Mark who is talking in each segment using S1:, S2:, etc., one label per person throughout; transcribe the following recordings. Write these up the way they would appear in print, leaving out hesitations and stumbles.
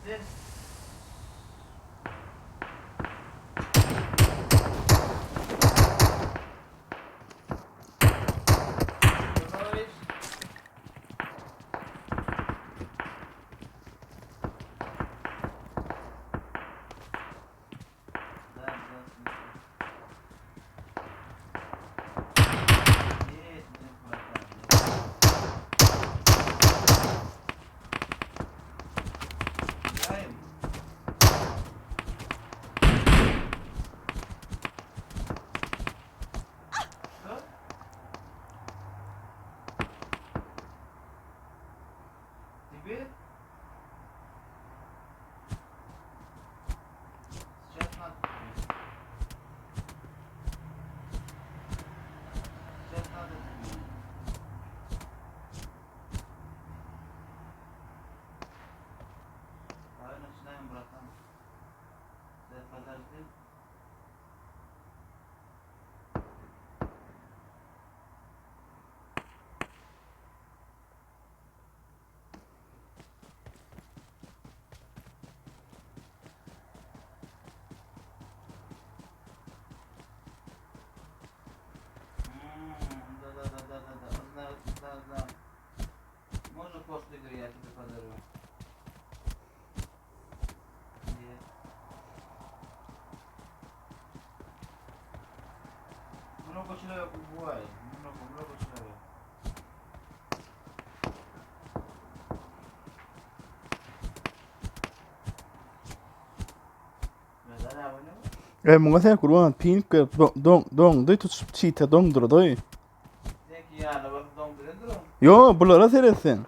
S1: Ses. Dois. Теперь сейчас надо. Сейчас надо. Давай начинаем, братан. Подожди. Да. Знаю. Можно после игры я тебе подарю. Нет. Много человек бывает. Много человек. Neden abone ol?
S2: Många säger kurban pink dong det tut chita dong dro doy.
S1: Sen ki yani bak donduruyor.
S2: Yo bulara seresin.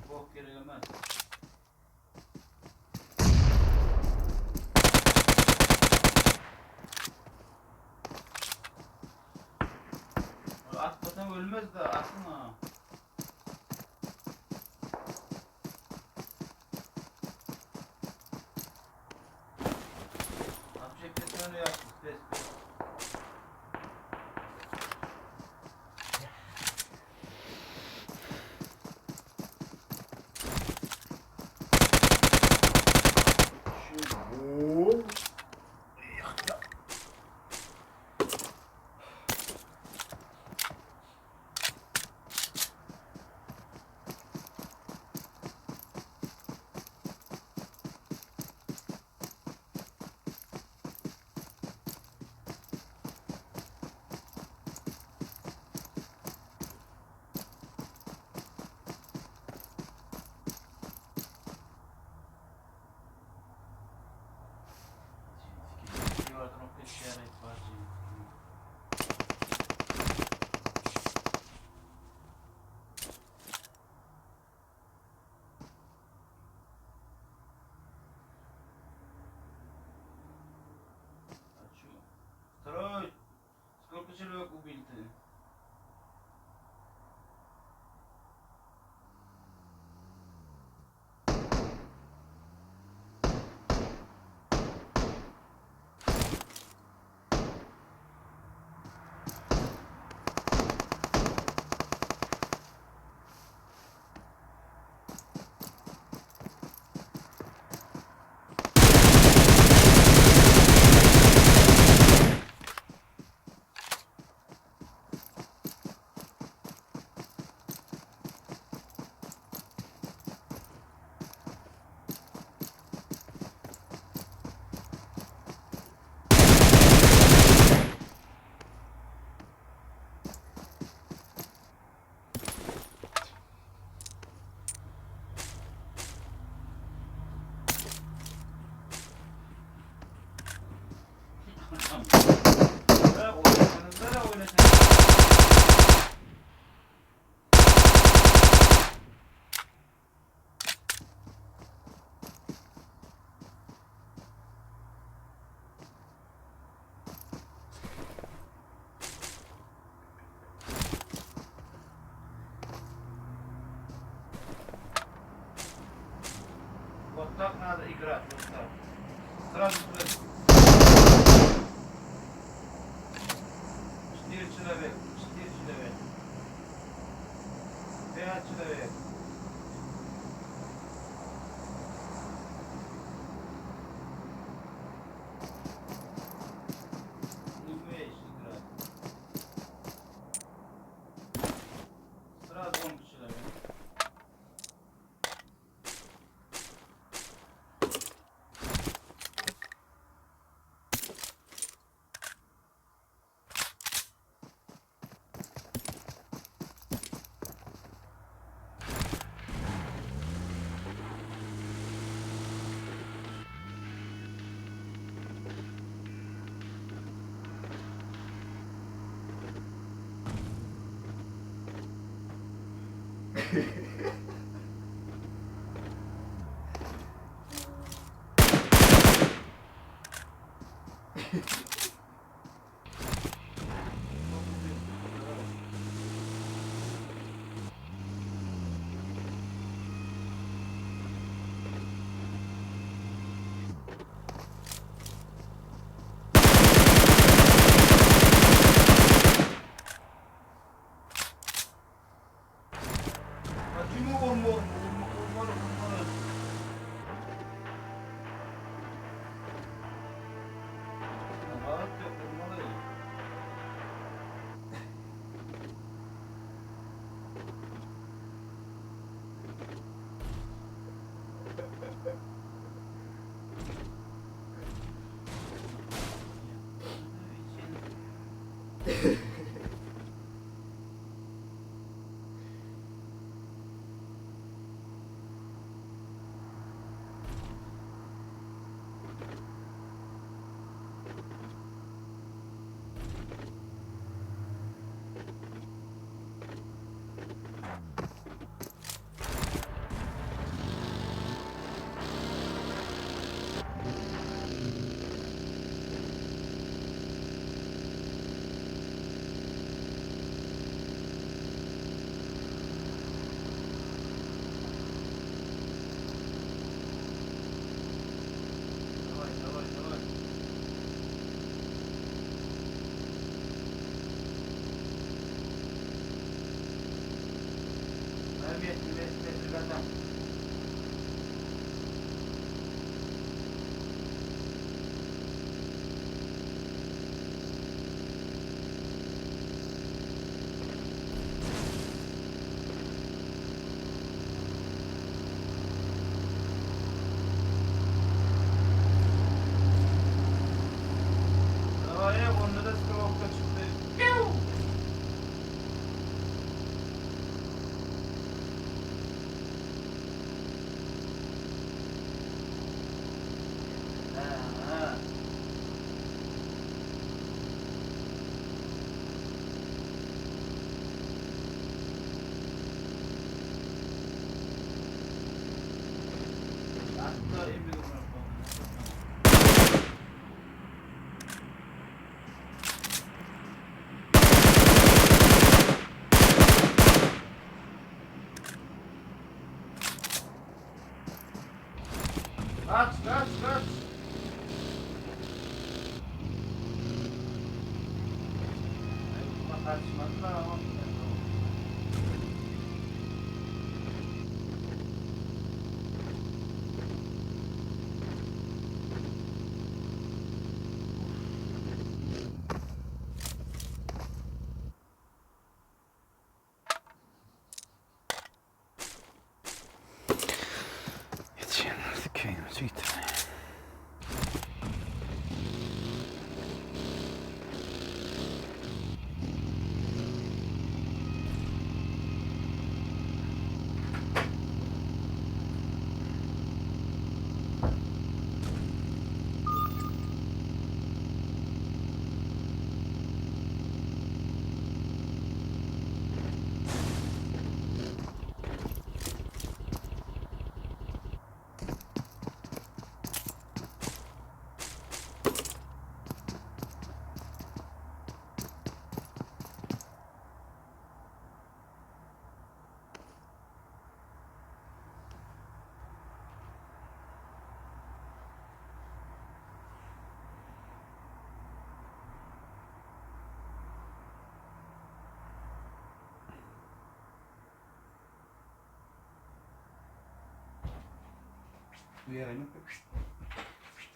S1: Bok yere gelmez. Atmasan ölmez de atma. Atacak kesmeni yaptı. Pes. Guarda, non pesciare quasi. Второй. Сколько человек убил ты? так надо играть. Вот так. Сразу слышно. 4 человека. 4 человека. 5 человек. Не умеешь играть. Сразу он человек. Почему он наоборот, ты молодец. Давай, давай, давай. Вместе, ребята. Давай, onda da skrovka çıktı. Piu! Ha. Hatta en büyük Kaç. Kaçmadılar ama.
S2: Tjena, det kan ju sitta.
S1: Верно.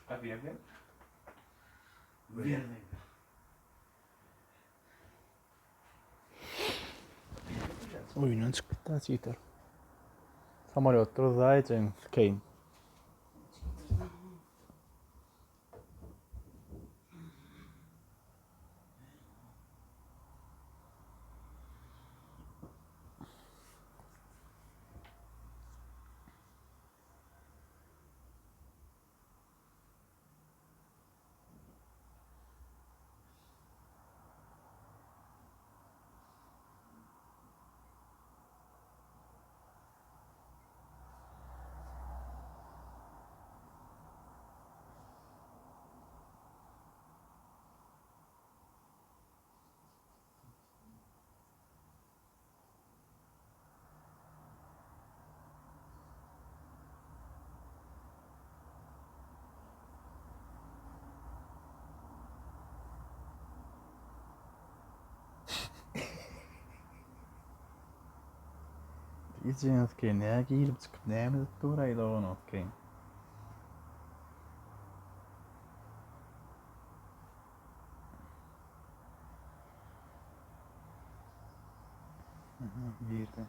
S1: Побегаем. Верно.
S2: Oyunun çıktı cheater. Самолет разлетается, Кейн. İzleyiniz Кейн. Neye girip çıkıp neye mi tuttu orayı da onu Кейн. Girdi.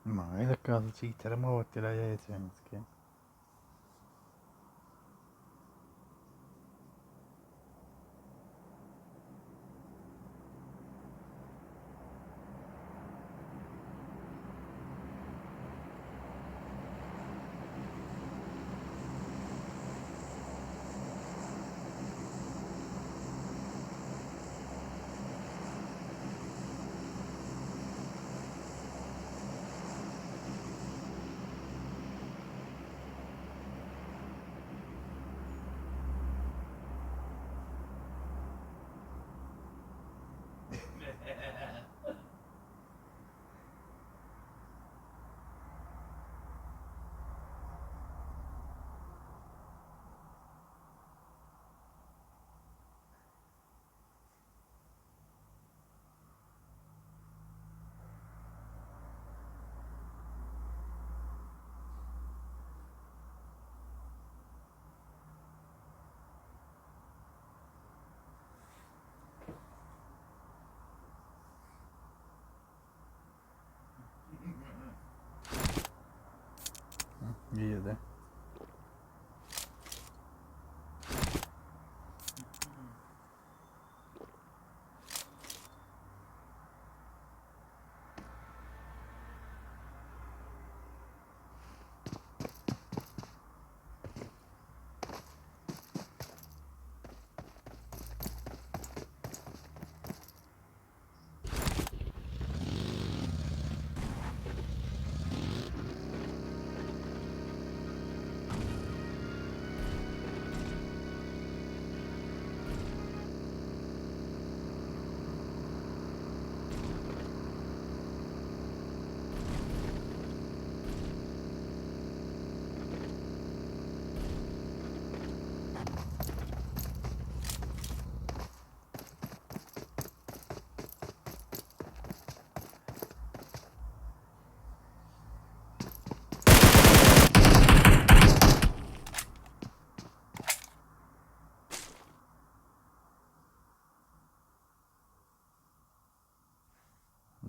S2: Ma è da caso cheater, ma vuoi la direzione Кейн. Girdi.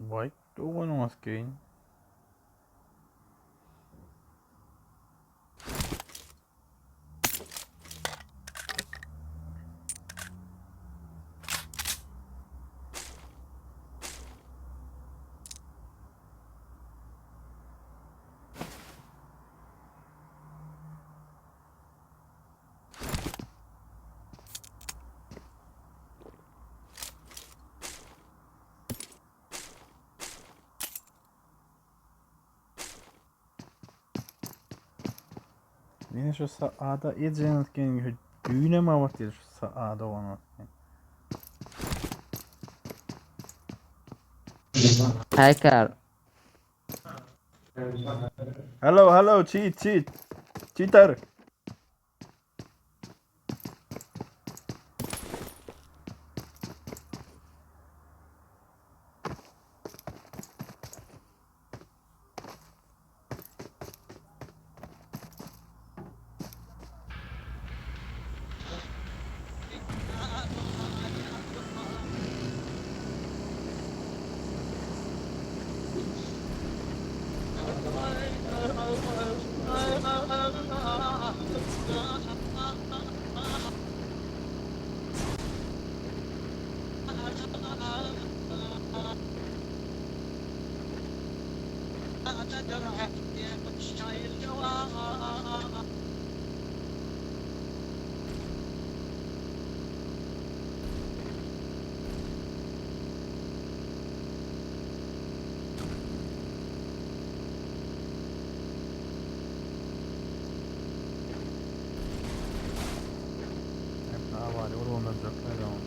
S2: Vai tomar umas Кейн. Yine şu sağda iyice düğüne mi var diye şu sağda olan.
S3: Hacker.
S2: Hello, cheater. Var ya orada olacak ne zaman.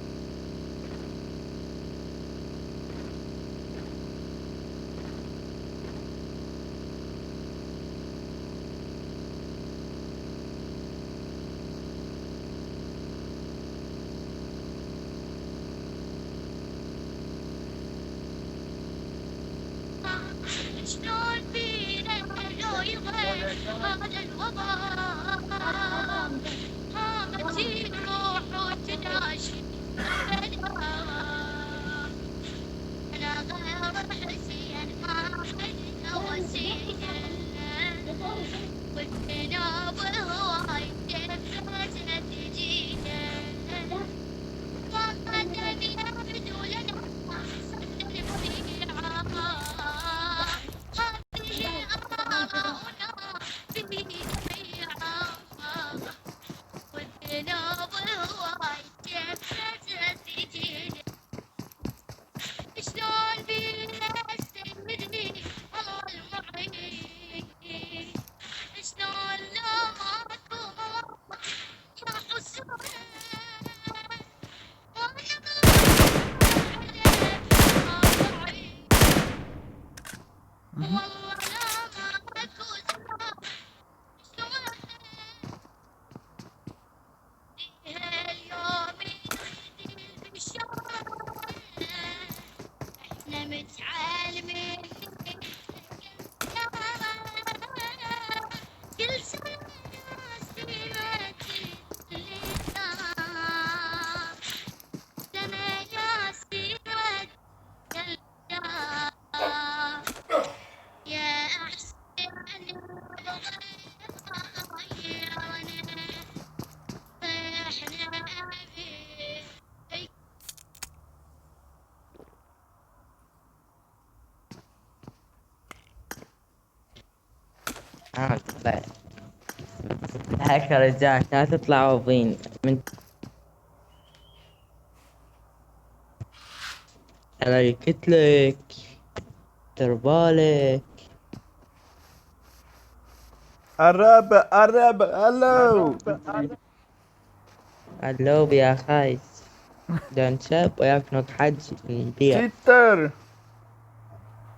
S4: شلون فينا لو يبغى هذا الوضع ما تجي تروح وتناشي أنا غير حسين ما حد وسيلة والجناب هواي تفرت تجينا فقد يبدو لنا صد البيعة هذه آراؤنا في جميعها والجناب هواي تفرت تجينا شلون بينا استمري الله المعين شلون لا ماكو يا حسين والله لا ماكو زمان شلون اليوم يجي بالشوق احنا متعلمين كل سنة سيرتي اللي صار سنة يا سيرتي اللي صار يا أحسن بغير غيرنا احنا أبي
S3: طلع هاكر جاك لا تطلعوا بين من انا قلت لك تربالك
S2: قرب هلو.
S3: اللوب يا خايس دون شاب وياك حج البيع
S2: cheater.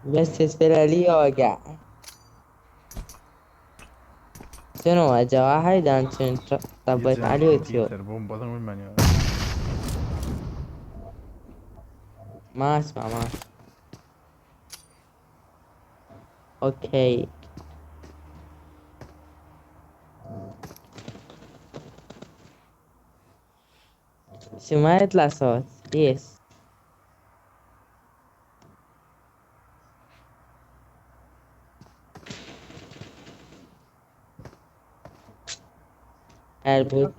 S3: بس يسفل لي وقع شنو اجا واحد انا كنت طبيت على اليوتيوب
S2: cheater bombadan ölmen ya.
S3: ما اسمع اوكي شو ما يطلع صوت يس البوت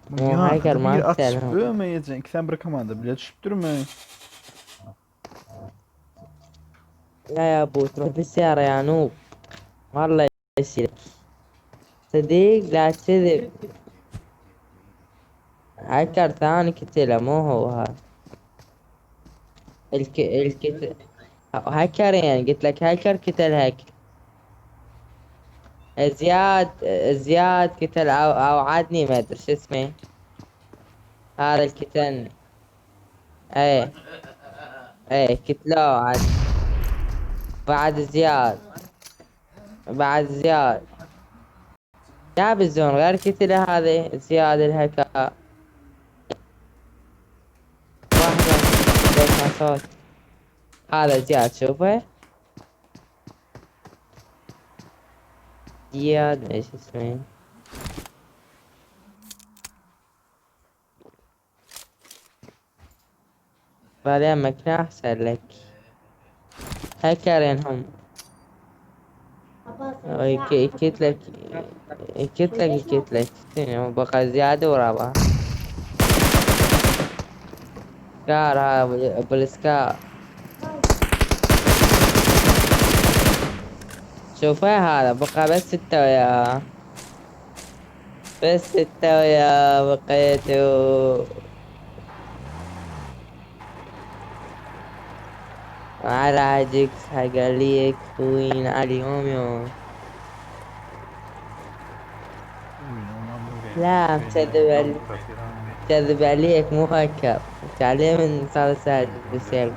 S3: مو
S2: Ya
S3: هاكر
S2: bir
S3: ما
S2: at
S3: تسألهم
S2: spömeyeceksin. İki sen bırakamanda bile düşüptürme.
S3: لا يا ابو تروح بالسيارة يا نوب والله يصير صديق لا تكذب هاكر ثاني كتله مو هو هذا هاكر يعني قلت لك هاكر كتل هاكر زياد قتل أو عادني ما أدري شو اسمه. هذا الكتن. ايه ايه قتلوه عاد. بعد زياد جاب الزون غير قتله هذا زياد الهكا. واحد بيسمع صوت. هذا زياد شوفه. زياد ايش اسمه. بعدين مكان احسن لك. هكرين هم. يكتلك شنو بقى زيادة ورابعه. سكار هذا بالسكار. شوفه هذا بقى بس 6 وياه. بس 6 وياه بقيتو. على عجكس حقاليك وين عليهم يوم. لا كذب عليك مو هكر. تعليم من صار سهل بالسيل.